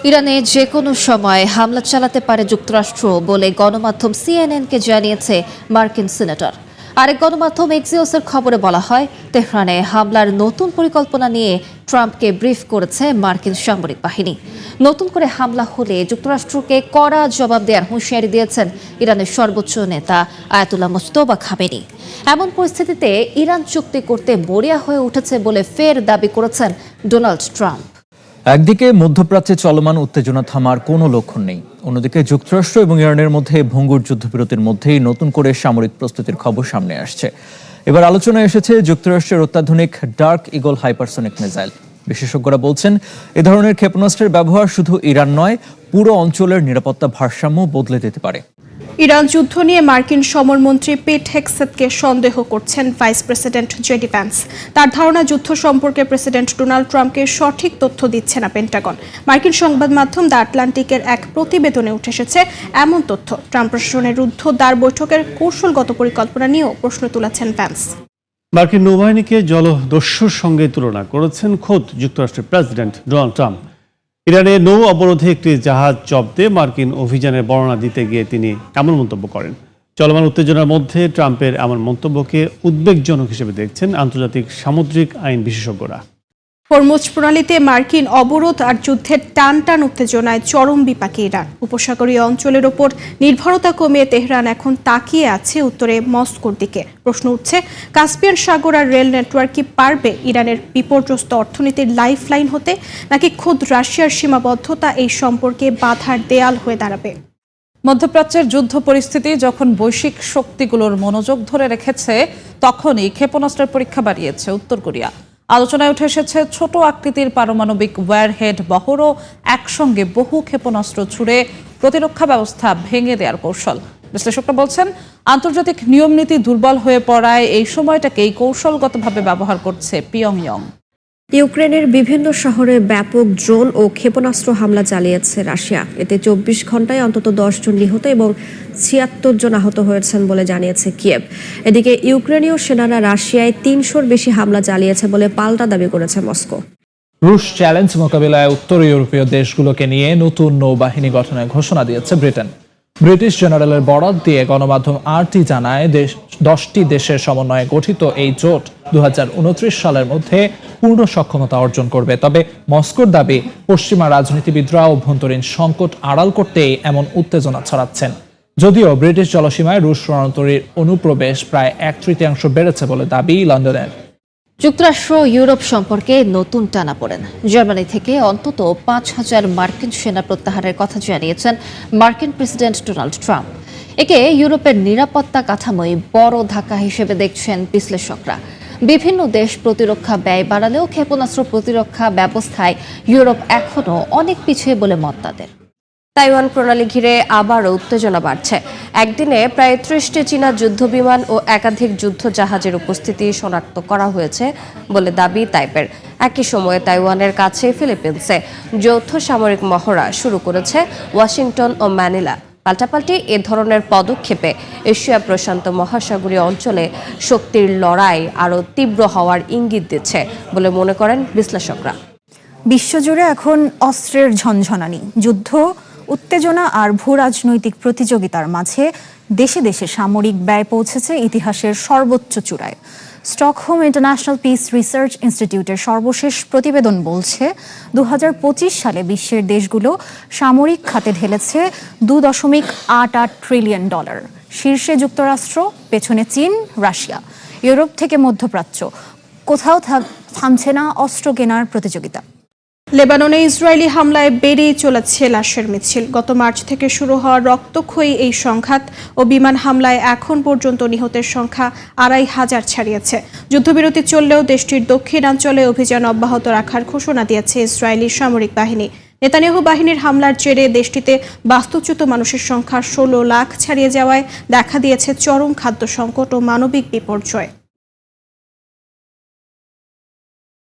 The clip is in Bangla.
ইরানে যে কোনো সময় হামলা চালাতে পারে যুক্তরাষ্ট্র বলে গণমাধ্যম সিএনএনকে জানিয়েছে মার্কিন সিনেটর। আরেক গণমাধ্যম এক্সিওসের খবরে বলা হয়, তেহরানে হামলার নতুন পরিকল্পনা নিয়ে ট্রাম্পকে ব্রিফ করেছে মার্কিন সামরিক বাহিনী। নতুন করে হামলা হলে যুক্তরাষ্ট্রকে কড়া জবাব দেওয়ার হুঁশিয়ারি দিয়েছেন ইরানের সর্বোচ্চ নেতা আয়াতুল্লাহ মুজতবা খামেনি। এমন পরিস্থিতিতে ইরান চুক্তি করতে মরিয়া হয়ে উঠেছে বলে ফের দাবি করেছেন ডোনাল্ড ট্রাম্প। একদিকে মধ্যপ্রাচ্যে চলমান উত্তেজনা থামার কোনো লক্ষণ নেই, অন্যদিকে যুক্তরাষ্ট্র এবং ইরানের মধ্যে ভঙ্গুর যুদ্ধবিরতির মধ্যেই নতুন করে সামরিক প্রস্তুতির খবর সামনে আসছে। এবার আলোচনায় এসেছে যুক্তরাষ্ট্রের অত্যাধুনিক ডার্ক ইগল হাইপারসনিক মিসাইল। বিশেষজ্ঞরা বলছেন, এ ধরনের ক্ষেপণাস্ত্রের ব্যবহার শুধু ইরান নয়, পুরো অঞ্চলের নিরাপত্তা ভারসাম্য বদলে দিতে পারে। ইরান যুদ্ধ নিয়ে মার্কিন সমরমন্ত্রী পিট হেগসেথকে সন্দেহ করছেন ভাইস প্রেসিডেন্ট জেডি ভ্যান্স। তার ধারণা, যুদ্ধ সম্পর্কে প্রেসিডেন্ট ডোনাল্ড ট্রাম্পকে সঠিক তথ্য দিচ্ছে না পেন্টাগন। মার্কিন সংবাদ মাধ্যম দ্য আটলান্টিকের এক প্রতিবেদনে উঠে এসেছে এমন তথ্য। ট্রাম্প প্রশাসনের রুদ্ধদ্বার বৈঠকের কৌশলগত পরিকল্পনা নিয়েও প্রশ্ন তুলেছেন ভ্যান্স। মার্কিন নৌবাহিনীকে জলদস্যুর সঙ্গে তুলনা করেছেন খোদ যুক্তরাষ্ট্রের প্রেসিডেন্ট ডোনাল্ড ট্রাম্প। ইরানের নৌ অবরোধে একটি জাহাজ জব্দে মার্কিন অভিযানের বর্ণনা দিতে গিয়ে তিনি এমন মন্তব্য করেন। চলমান উত্তেজনার মধ্যে ট্রাম্পের এমন মন্তব্যকে উদ্বেগজনক হিসেবে দেখছেন আন্তর্জাতিক সামুদ্রিক আইন বিশেষজ্ঞরা। হরমুজ প্রণালীতে মার্কিন অবরোধ আর যুদ্ধের টান উত্তেজনায় চরম বিপাকে ইরান। উপসাগরীয় অঞ্চলের ওপর নির্ভরতা কমিয়ে তেহরান এখন তাকিয়ে আছে উত্তরে মস্কোর দিকে। প্রশ্ন উঠছে, কাস্পিয়ান সাগর আর রেল নেটওয়ার্ক কি পারবে ইরানের বিপর্যস্ত অর্থনীতির লাইফলাইন হতে, নাকি খোদ রাশিয়ার সীমাবদ্ধতা এই সম্পর্কে বাধার দেয়াল হয়ে দাঁড়াবে? মধ্যপ্রাচ্যের যুদ্ধ পরিস্থিতি যখন বৈশ্বিক শক্তিগুলোর মনোযোগ ধরে রেখেছে, তখনই ক্ষেপণাস্ত্রের পরীক্ষা বাড়িয়েছে উত্তর কোরিয়া। আলোচনায় উঠে এসেছে ছোট আকৃতির পারমাণবিক ওয়্যারহেড বহরও একসঙ্গে বহু ক্ষেপণাস্ত্র ছুড়ে প্রতিরক্ষা ব্যবস্থা ভেঙে দেওয়ার কৌশল। বিশ্লেষকরা বলছেন, আন্তর্জাতিক নিয়মনীতি দুর্বল হয়ে পড়ায় এই সময়টাকেই কৌশলগতভাবে ব্যবহার করছে পিয়ংইয়ং। ইউক্রেনের বিভিন্ন শহরে ব্যাপক ড্রোন ও ক্ষেপণাস্ত্র হামলা চালিয়েছে রাশিয়া। এতে 24 ঘন্টায় অন্তত 10 জন নিহত এবং 76 জন আহত হয়েছেন বলে জানিয়েছে কিয়েভ। এদিকে ইউক্রেনীয় সেনারা রাশিয়ায় 300-র বেশি হামলা চালিয়েছে বলে পাল্টা দাবি করেছে মস্কো। রুশ চ্যালেঞ্জ মোকাবিলায় উত্তর ইউরোপীয় দেশগুলোকে নিয়ে নতুন নৌবাহিনী গঠনের ঘোষণা দিয়েছে ব্রিটেন। ব্রিটিশ জেনারেলের বরাত দিয়ে গণমাধ্যম আরটি জানায়, 10টি দেশের সমন্বয়ে গঠিত এই জোট 2029 সালের মধ্যে পূর্ণ সক্ষমতা অর্জন করবে। তবে মস্কোর দাবি, পশ্চিমা রাজনীতিবিদরা অভ্যন্তরীণ সংকট আড়াল করতেই এমন উত্তেজনা ছড়াচ্ছেন। যদিও ব্রিটিশ জলসীমায় রুশ রণতরীর অনুপ্রবেশ প্রায় 1/3 বেড়েছে বলে দাবি লন্ডনের। যুক্তরাষ্ট্র ইউরোপ সম্পর্কে নতুন টানাপোড়েন। জার্মানি থেকে অন্তত 5,000 মার্কিন সেনা প্রত্যাহারের কথা জানিয়েছেন মার্কিন প্রেসিডেন্ট ডোনাল্ড ট্রাম্প। একে ইউরোপের নিরাপত্তা কাঠামোয় বড় ধাক্কা হিসেবে দেখছেন বিশ্লেষকরা। বিভিন্ন দেশ প্রতিরক্ষা ব্যয় বাড়ালেও ক্ষেপণাস্ত্র প্রতিরক্ষা ব্যবস্থায় ইউরোপ এখনও অনেক পিছিয়ে বলে মত তাদের। তাইওয়ান প্রণালী ঘিরে আবারও উত্তেজনা বাড়ছে। একদিনে প্রায় 30টি চীনা যুদ্ধবিমান ও একাধিক যুদ্ধ জাহাজের উপস্থিতি শনাক্ত করা হয়েছে বলে দাবি তাইপের। একই সময়ে তাইওয়ানের কাছে ফিলিপিন্সে যৌথ সামরিক মহড়া শুরু করেছে ওয়াশিংটন ও ম্যানিলা। পাল্টাপাল্টি এ ধরনের পদক্ষেপে এশিয়া প্রশান্ত মহাসাগরীয় অঞ্চলে শক্তির লড়াই আরও তীব্র হওয়ার ইঙ্গিত দিচ্ছে বলে মনে করেন বিশ্লেষকরা। বিশ্বজুড়ে এখন অস্ত্রের ঝনঝনানি, যুদ্ধ, উত্তেজনা আর ভূরাজনৈতিক প্রতিযোগিতার মাঝে দেশে দেশে সামরিক ব্যয় পৌঁছেছে ইতিহাসের সর্বোচ্চ চূড়ায়। স্টকহোম ইন্টারন্যাশনাল পিস রিসার্চ ইনস্টিটিউটের সর্বশেষ প্রতিবেদন বলছে, 2025 সালে বিশ্বের দেশগুলো সামরিক খাতে ঢেলেছে $2.88 ট্রিলিয়ন। শীর্ষে যুক্তরাষ্ট্র, পেছনে চীন, রাশিয়া। ইউরোপ থেকে মধ্যপ্রাচ্য, কোথাও থামছে না অস্ত্র কেনার প্রতিযোগিতা। লেবাননে ইসরায়েলি হামলায় বেড়েই চলেছে লাশের মিছিল। গত মার্চ থেকে শুরু হওয়া রক্তক্ষয়ী এই সংঘাত ও বিমান হামলায় এখন পর্যন্ত নিহতের সংখ্যা 2,500 ছাড়িয়েছে। যুদ্ধবিরতি চললেও দেশটির দক্ষিণাঞ্চলে অভিযান অব্যাহত রাখার ঘোষণা দিয়েছে ইসরায়েলি সামরিক বাহিনী। নেতানিয়াহু বাহিনীর হামলার জেরে দেশটিতে বাস্তুচ্যুত মানুষের সংখ্যা 16 লাখ ছাড়িয়ে যাওয়ায় দেখা দিয়েছে চরম খাদ্য সংকট ও মানবিক বিপর্যয়।